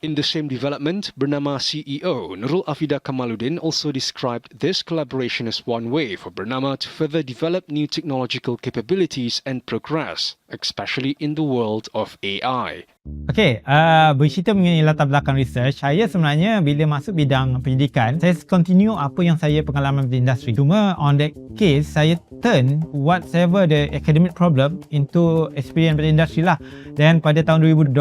In the same development, Bernama CEO Nurul Afida Kamaluddin also described this collaboration as one way for Bernama to further develop new technological capabilities and progress, especially in the world of AI. Okey, bercerita mengenai latar belakang research, saya sebenarnya bila masuk bidang pendidikan, saya continue apa yang saya pengalaman di industri. Cuma on that case, saya turn whatever the academic problem into experience pada industri lah. Dan pada tahun 2012,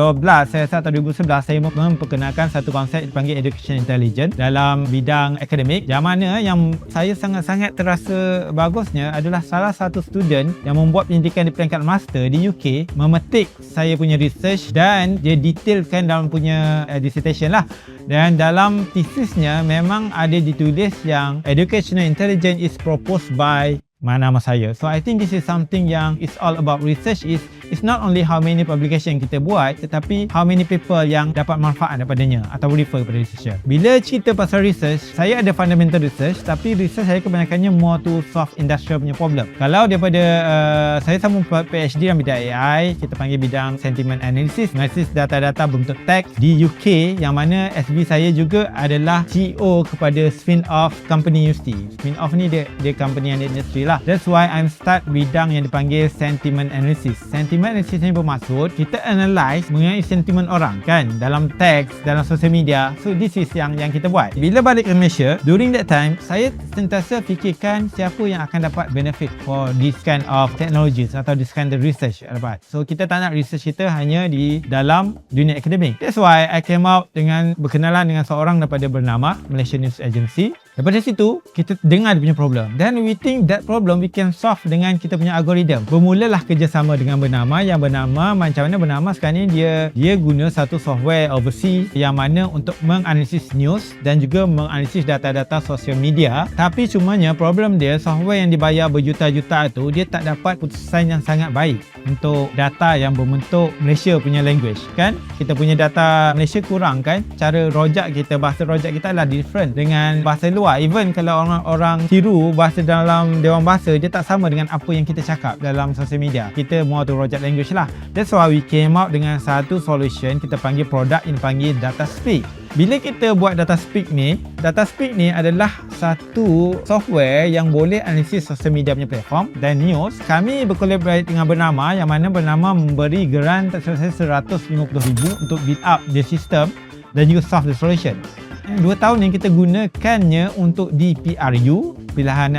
saya rasa atau 2011, saya memperkenalkan satu konsep dipanggil Education Intelligence dalam bidang akademik. Yang mana yang saya sangat-sangat terasa bagusnya adalah salah satu student yang membuat pendidikan di peringkat master di UK memetik saya punya research dan dia detailkan dalam punya dissertation lah. Dan dalam tesisnya memang ada ditulis yang Educational Intelligence is proposed by nama saya. So I think this is something yang is all about research. It's not only how many publication kita buat, tetapi how many people yang dapat manfaat daripadanya atau refer kepada researcher. Bila cerita pasal research, saya ada fundamental research, tapi research saya kebanyakannya more to solve industrial punya problem. Kalau daripada saya sambung PhD dalam bidang AI, kita panggil bidang sentiment analysis, analisis data-data berbentuk teks di UK, yang mana SB saya juga adalah CEO kepada spin-off company university. Spin-off ni dia company yang di industri lah. That's why I'm start bidang yang dipanggil sentiment analysis. Sentiment analysis ni bermaksud kita analyse mengenai sentimen orang kan dalam teks, dalam social media. So this is yang kita buat. Bila balik ke Malaysia, during that time saya sentiasa fikirkan siapa yang akan dapat benefit for this kind of technologies atau this kind of research dapat. So kita tak nak research kita hanya di dalam dunia akademik. That's why I came out dengan berkenalan dengan seorang daripada bernama Malaysian News Agency. Daripada situ, kita dengar dia punya problem. Then we think that problem we can solve dengan kita punya algoritma. Bermulalah kerjasama dengan Bernama. Yang Bernama, macam mana Bernama sekarang ni dia guna satu software overseas yang mana untuk menganalisis news dan juga menganalisis data-data sosial media. Tapi cumanya problem dia, software yang dibayar berjuta-juta tu, dia tak dapat putusan yang sangat baik untuk data yang berbentuk Malaysia punya language. Kan? Kita punya data Malaysia kurang kan? Cara rojak kita, bahasa rojak kita adalah different dengan bahasa luar. Even kalau orang tiru bahasa dalam Dewan Bahasa, dia tak sama dengan apa yang kita cakap dalam social media. Kita more to rojak language lah. That's why we came out dengan satu solution, kita panggil produk yang dipanggil DataSpeak. Bila kita buat DataSpeak ni adalah satu software yang boleh analisis social media punya platform dan news. Kami berkolaborasi dengan Bernama, yang mana Bernama memberi grant tak salah saya $150,000 untuk build up the system dan juga solve the solution. 2 tahun ni kita gunakannya untuk di PRU, pilihan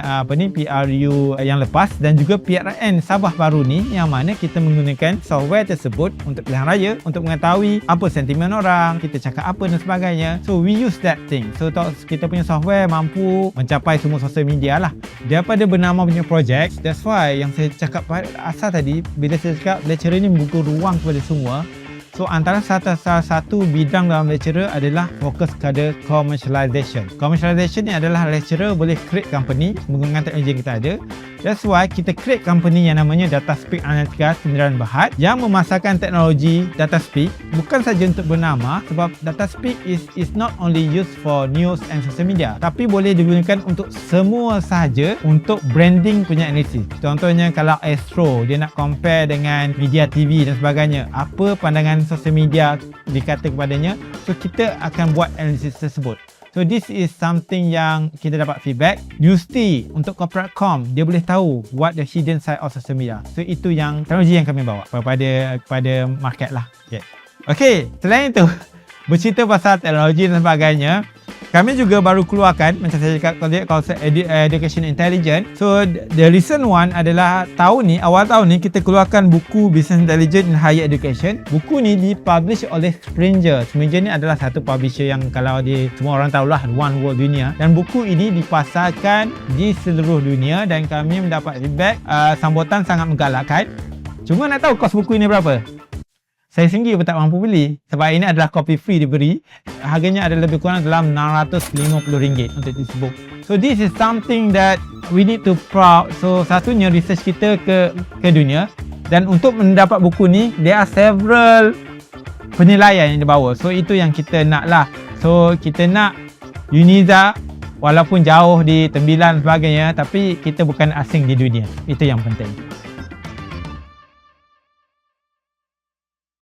PRU yang lepas, dan juga PRN Sabah baru ni, yang mana kita menggunakan software tersebut untuk pilihan raya, untuk mengetahui apa sentimen orang, kita cakap apa dan sebagainya. So we use that thing. So kita punya software mampu mencapai semua sosial media lah. Daripada Bernama punya project, that's why yang saya cakap pada asal tadi, bila saya cakap lecturer ni membuka ruang kepada semua. So antara salah satu bidang dalam lecturer adalah fokus kepada commercialization. Commercialization ni adalah lecturer boleh create company menggunakan teknologi yang kita ada. That's why kita create company yang namanya DataSpeak Analytica Sdn Bhd yang memasarkan teknologi DataSpeak bukan saja untuk Bernama, sebab DataSpeak is not only used for news and social media, tapi boleh digunakan untuk semua sahaja untuk branding punya analisis. Contohnya kalau Astro dia nak compare dengan media TV dan sebagainya, apa pandangan social media dikata kepadanya, so kita akan buat analisis tersebut. So this is something yang kita dapat feedback. Newsty untuk corporate com, dia boleh tahu what the hidden side of social media. So itu yang teknologi yang kami bawa kepada market lah. Okay, selain itu bercerita pasal teknologi dan sebagainya, kami juga baru keluarkan, macam saya cakap, konsep Education Intelligence. So the recent one adalah awal tahun ni kita keluarkan buku Business Intelligence in Higher Education. Buku ni dipublish oleh Springer. Springer ni adalah satu publisher yang kalau semua orang tahulah, one world dunia. Dan buku ini dipasarkan di seluruh dunia dan kami mendapat feedback, sambutan sangat menggalakkan. Cuma nak tahu kos buku ini berapa? Saya sendiri pun tak mampu beli sebab ini adalah copy free diberi. Harganya adalah lebih kurang dalam RM650 untuk this book. So this is something that we need to proud. So satunya research kita ke dunia, dan untuk mendapat buku ni there are several penilaian yang dibawa. So itu yang kita nak lah. So kita nak Uniza walaupun jauh di tembilan sebagainya, tapi kita bukan asing di dunia. Itu yang penting.